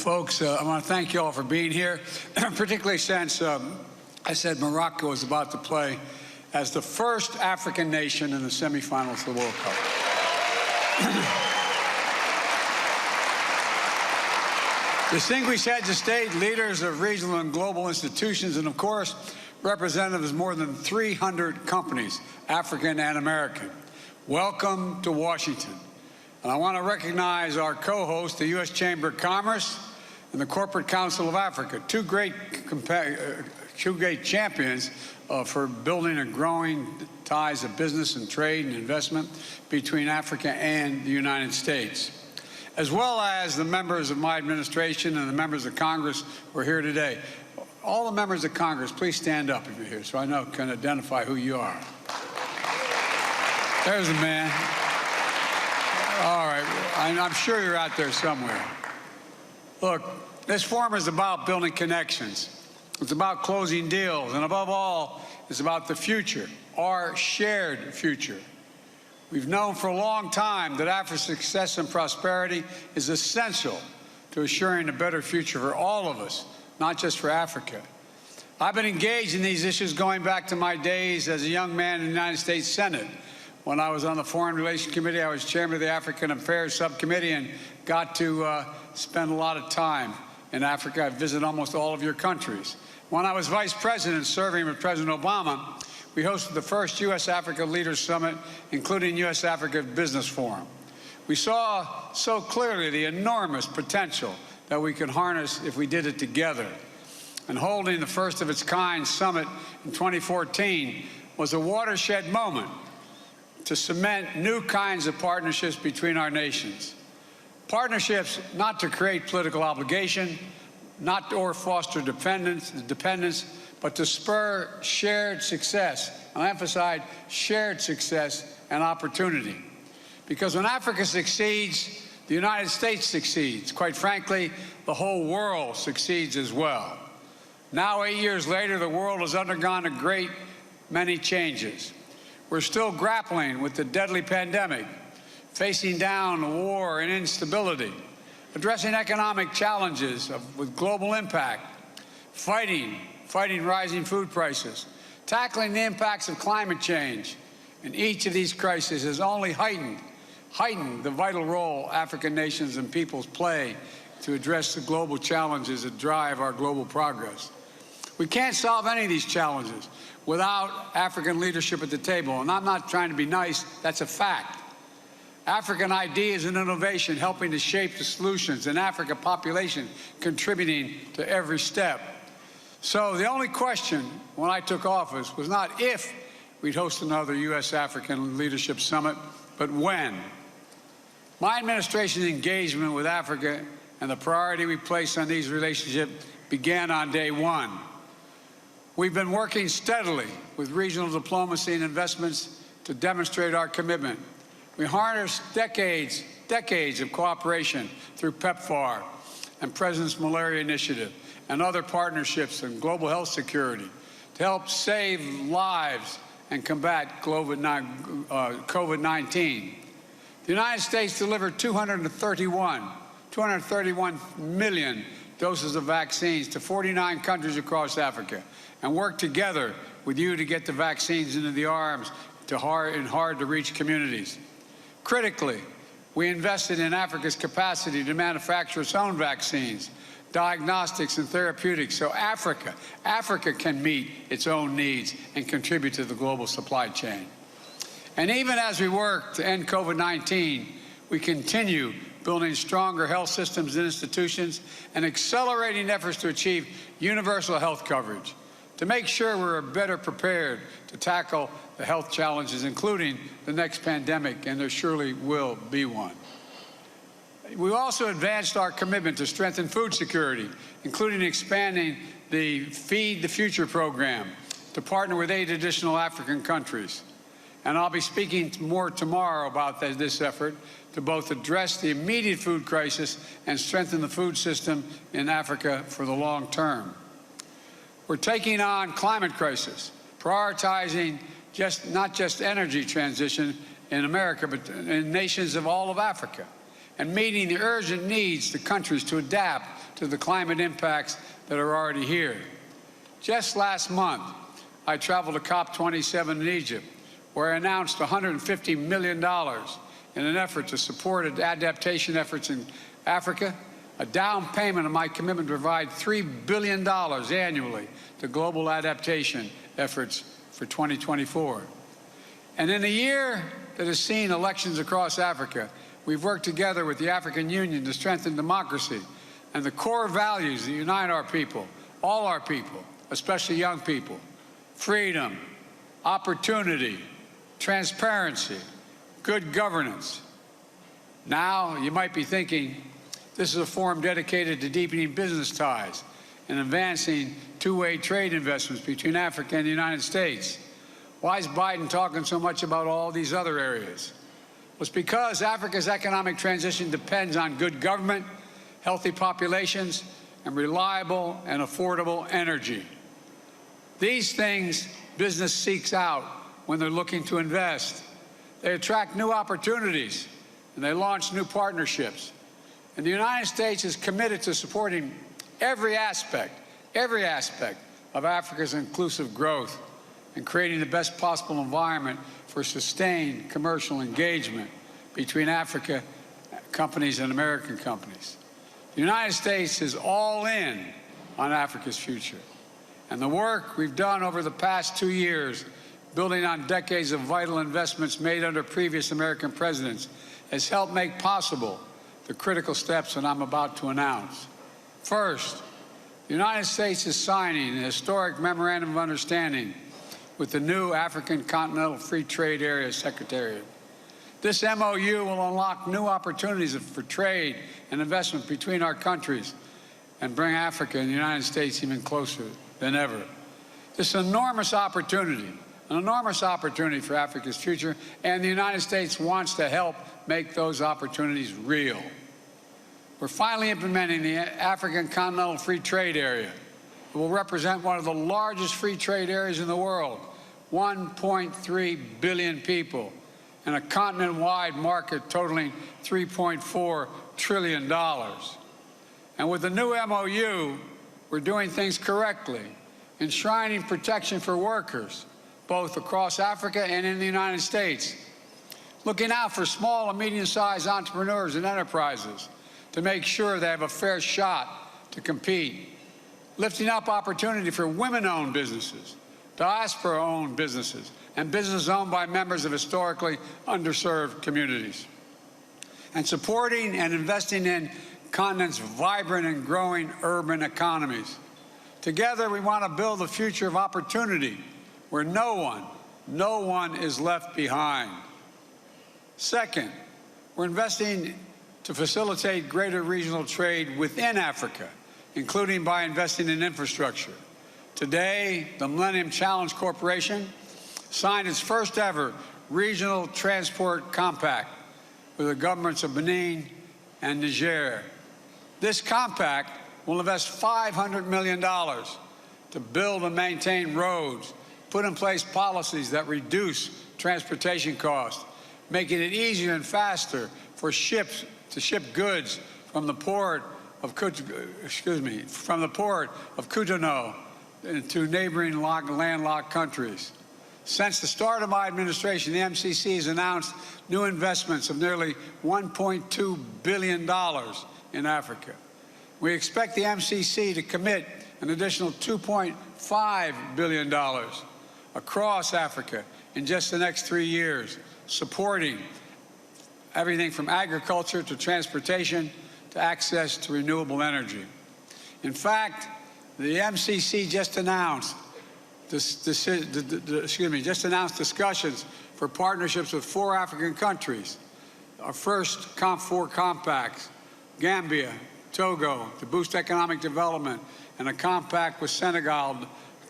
Folks, I want to thank you all for being here, particularly since I said Morocco is about to play as the first African nation in the semifinals of the World Cup. Distinguished heads of state, leaders of regional and global institutions, and of course, representatives of more than 300 companies, African and American. Welcome to Washington. And I want to recognize our co-hosts, the U.S. Chamber of Commerce and the Corporate Council of Africa, two great champions for building and growing ties of business and trade and investment between Africa and the United States, as well as the members of my administration and the members of Congress who are here today. All the members of Congress, please stand up if you're here so I can identify who you are. There's a man. All right, I'm sure you're out there somewhere. Look, this forum is about building connections. It's about closing deals, and above all, it's about the future, our shared future. We've known for a long time that Africa's success and prosperity is essential to assuring a better future for all of us, not just for Africa. I've been engaged in these issues going back to my days as a young man in the United States Senate. When I was on the Foreign Relations Committee, I was chairman of the African Affairs Subcommittee and got to spend a lot of time in Africa. I visited almost all of your countries. When I was vice president serving with President Obama, we hosted the first U.S.-Africa Leaders Summit, including U.S.-Africa Business Forum. We saw so clearly the enormous potential that we could harness if we did it together. And holding the first of its kind summit in 2014 was a watershed moment to cement new kinds of partnerships between our nations. Partnerships not to create political obligation, or foster dependence, but to spur shared success. And I emphasize shared success and opportunity. Because when Africa succeeds, the United States succeeds. Quite frankly, the whole world succeeds as well. Now, 8 years later, the world has undergone a great many changes. We're still grappling with the deadly pandemic, facing down war and instability, addressing economic challenges with global impact, fighting rising food prices, tackling the impacts of climate change. And each of these crises has only heightened the vital role African nations and peoples play to address the global challenges that drive our global progress. We can't solve any of these challenges without African leadership at the table. And I'm not trying to be nice, that's a fact. African ideas and innovation helping to shape the solutions, and African population contributing to every step. So the only question when I took office was not if we'd host another U.S.-African Leadership Summit, but when. My administration's engagement with Africa and the priority we place on these relationships began on day one. We've been working steadily with regional diplomacy and investments to demonstrate our commitment. We harnessed decades of cooperation through PEPFAR and President's Malaria Initiative and other partnerships in global health security to help save lives and combat COVID-19. The United States delivered 231 million doses of vaccines to 49 countries across Africa, and worked together with you to get the vaccines into the arms in hard-to-reach communities. Critically, we invested in Africa's capacity to manufacture its own vaccines, diagnostics, and therapeutics so Africa can meet its own needs and contribute to the global supply chain. And even as we work to end COVID-19, we continue building stronger health systems and institutions and accelerating efforts to achieve universal health coverage, to make sure we're better prepared to tackle the health challenges, including the next pandemic, and there surely will be one. We also advanced our commitment to strengthen food security, including expanding the Feed the Future program to partner with 8 additional African countries. And I'll be speaking more tomorrow about this effort to both address the immediate food crisis and strengthen the food system in Africa for the long term. We're taking on climate crisis, prioritizing not just energy transition in America, but in nations of all of Africa, and meeting the urgent needs to countries to adapt to the climate impacts that are already here. Just last month, I traveled to COP27 in Egypt, where I announced $150 million in an effort to support adaptation efforts in Africa, a down payment of my commitment to provide $3 billion annually to global adaptation efforts for 2024. And in a year that has seen elections across Africa, we've worked together with the African Union to strengthen democracy and the core values that unite our people, all our people, especially young people: freedom, opportunity, transparency, good governance. Now, you might be thinking, this is a forum dedicated to deepening business ties and advancing two-way trade investments between Africa and the United States. Why is Biden talking so much about all these other areas? Well, it's because Africa's economic transition depends on good government, healthy populations, and reliable and affordable energy. These things business seeks out when they're looking to invest. They attract new opportunities, and they launch new partnerships. And the United States is committed to supporting every aspect of Africa's inclusive growth and creating the best possible environment for sustained commercial engagement between Africa companies and American companies. The United States is all in on Africa's future. And the work we've done over the past 2 years, building on decades of vital investments made under previous American presidents, has helped make possible the critical steps that I'm about to announce. First, the United States is signing a historic memorandum of understanding with the new African Continental Free Trade Area Secretariat. This MOU will unlock new opportunities for trade and investment between our countries and bring Africa and the United States even closer than ever. This is an enormous opportunity for Africa's future, and the United States wants to help make those opportunities real. We're finally implementing the African Continental Free Trade Area. It will represent one of the largest free trade areas in the world, 1.3 billion people, and a continent-wide market totaling $3.4 trillion. And with the new MOU, we're doing things correctly, enshrining protection for workers, both across Africa and in the United States, looking out for small and medium-sized entrepreneurs and enterprises to make sure they have a fair shot to compete, lifting up opportunity for women-owned businesses, diaspora-owned businesses, and businesses owned by members of historically underserved communities, and supporting and investing in continent's vibrant and growing urban economies. Together, we want to build a future of opportunity where no one is left behind. Second, we're investing to facilitate greater regional trade within Africa, including by investing in infrastructure. Today, the Millennium Challenge Corporation signed its first ever regional transport compact with the governments of Benin and Niger. This compact will invest $500 million to build and maintain roads, put in place policies that reduce transportation costs, making it easier and faster for ships to ship goods from the port of Cotonou to neighboring landlocked countries. Since the start of my administration, the MCC has announced new investments of nearly $1.2 billion in Africa. We expect the MCC to commit an additional $2.5 billion across Africa in just the next 3 years, supporting everything from agriculture to transportation to access to renewable energy. In fact, the MCC just announced discussions for partnerships with 4 African countries. Our first COP4 compacts, Gambia, Togo, to boost economic development, and a compact with Senegal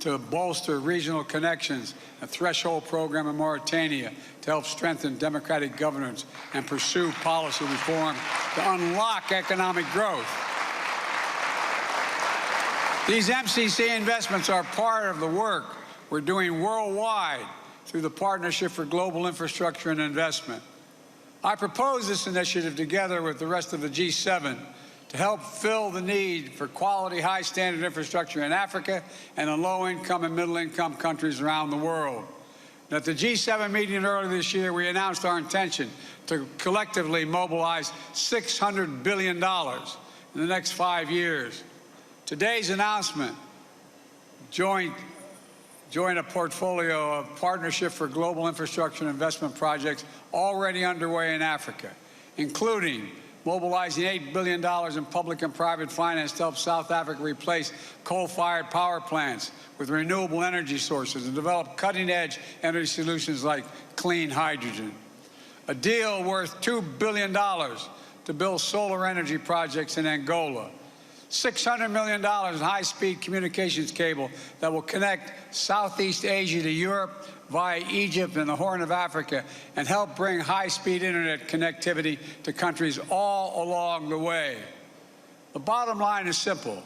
to bolster regional connections, a threshold program in Mauritania to help strengthen democratic governance and pursue policy reform to unlock economic growth. These MCC investments are part of the work we're doing worldwide through the Partnership for Global Infrastructure and Investment. I proposed this initiative together with the rest of the G7 to help fill the need for quality, high-standard infrastructure in Africa and in low-income and middle-income countries around the world. And at the G7 meeting earlier this year, we announced our intention to collectively mobilize $600 billion in the next 5 years. Today's announcement joined a portfolio of Partnership for Global Infrastructure and Investment projects already underway in Africa, including mobilizing $8 billion in public and private finance to help South Africa replace coal-fired power plants with renewable energy sources and develop cutting-edge energy solutions like clean hydrogen. A deal worth $2 billion to build solar energy projects in Angola. $600 million in high-speed communications cable that will connect Southeast Asia to Europe via Egypt and the Horn of Africa and help bring high-speed internet connectivity to countries all along the way. The bottom line is simple.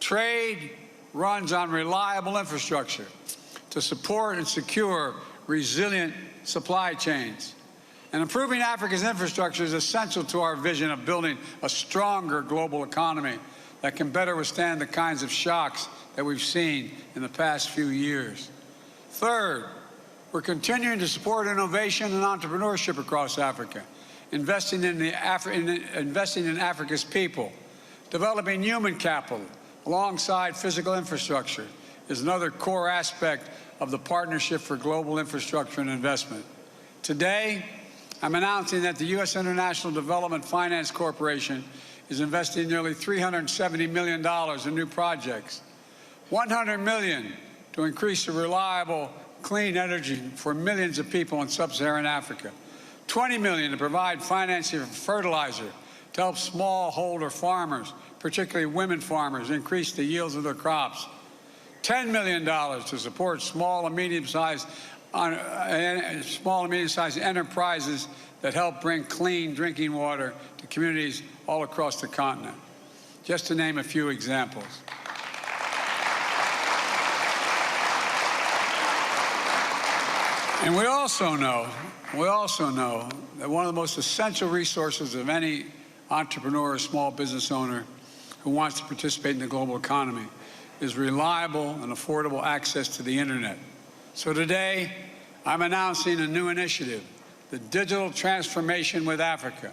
Trade runs on reliable infrastructure to support and secure resilient supply chains. And improving Africa's infrastructure is essential to our vision of building a stronger global economy that can better withstand the kinds of shocks that we've seen in the past few years. Third, we're continuing to support innovation and entrepreneurship across Africa, investing in Africa's people. Developing human capital alongside physical infrastructure is another core aspect of the Partnership for Global Infrastructure and Investment. Today, I'm announcing that the U.S. International Development Finance Corporation is investing nearly $370 million in new projects, $100 million to increase the reliable, clean energy for millions of people in sub-Saharan Africa, $20 million to provide financing for fertilizer to help smallholder farmers, particularly women farmers, increase the yields of their crops, $10 million to support small and medium-sized enterprises that help bring clean drinking water to communities all across the continent, just to name a few examples. And we also know that one of the most essential resources of any entrepreneur or small business owner who wants to participate in the global economy is reliable and affordable access to the internet. So today, I'm announcing a new initiative, the Digital Transformation with Africa,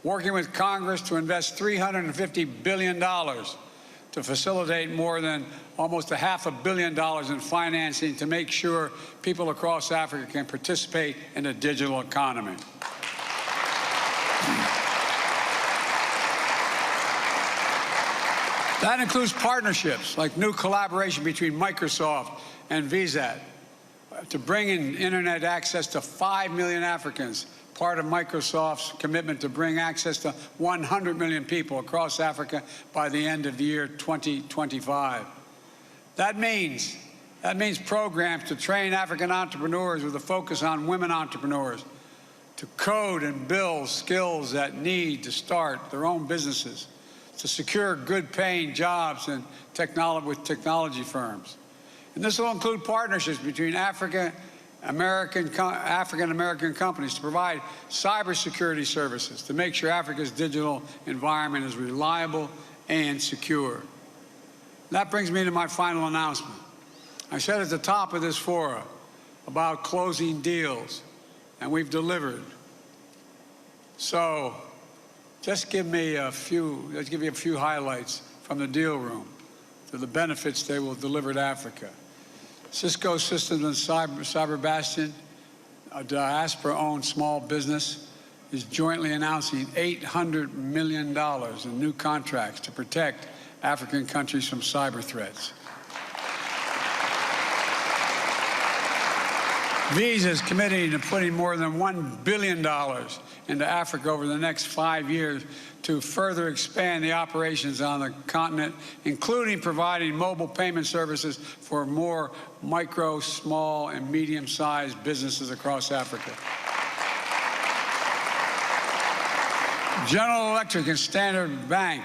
working with Congress to invest $350 billion to facilitate more than almost $500 million in financing to make sure people across Africa can participate in the digital economy. That includes partnerships like new collaboration between Microsoft and VSAT to bring in internet access to 5 million Africans, part of Microsoft's commitment to bring access to 100 million people across Africa by the end of the year 2025. That means programs to train African entrepreneurs with a focus on women entrepreneurs to code and build skills that need to start their own businesses, to secure good-paying jobs with technology firms. And this will include partnerships between African-American companies to provide cybersecurity services to make sure Africa's digital environment is reliable and secure. That brings me to my final announcement. I said at the top of this forum about closing deals, and we've delivered. So let's give you a few highlights from the deal room to the benefits they will deliver to Africa. Cisco Systems and Cyber Bastion, a diaspora-owned small business, is jointly announcing $800 million in new contracts to protect African countries from cyber threats. Visa is committing to putting more than $1 billion into Africa over the next 5 years to further expand the operations on the continent, including providing mobile payment services for more micro, small, and medium-sized businesses across Africa. General Electric and Standard Bank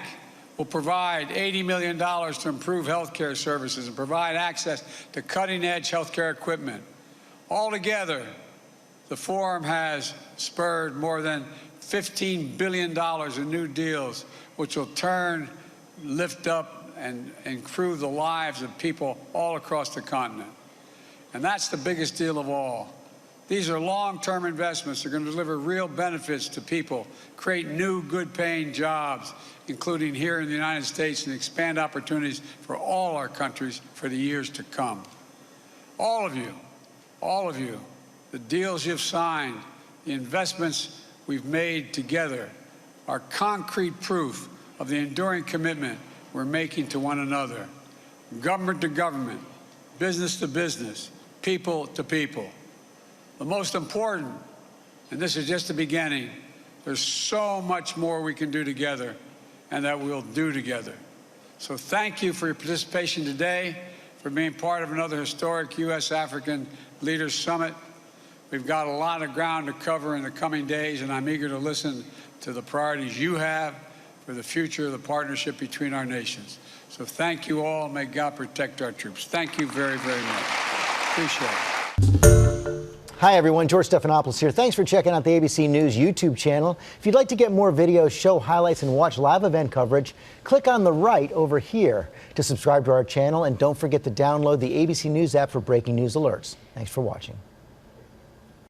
will provide $80 million to improve healthcare services and provide access to cutting-edge healthcare equipment. Altogether, the forum has spurred more than $15 billion in new deals, which will lift up and improve the lives of people all across the continent. And that's the biggest deal of all. These are long-term investments that are going to deliver real benefits to people, create new, good-paying jobs, including here in the United States, and expand opportunities for all our countries for the years to come. All of you, the deals you've signed, the investments we've made together are concrete proof of the enduring commitment we're making to one another, government to government, business to business, people to people. The most important, and this is just the beginning, there's so much more we can do together and that we'll do together. So thank you for your participation today, for being part of another historic U.S.-African Leaders Summit. We've got a lot of ground to cover in the coming days, and I'm eager to listen to the priorities you have for the future of the partnership between our nations. So thank you all. May God protect our troops. Thank you very, very much. Appreciate it. Hi, everyone. George Stephanopoulos here. Thanks for checking out the ABC News YouTube channel. If you'd like to get more videos, show highlights, and watch live event coverage, click on the right over here to subscribe to our channel. And don't forget to download the ABC News app for breaking news alerts. Thanks for watching.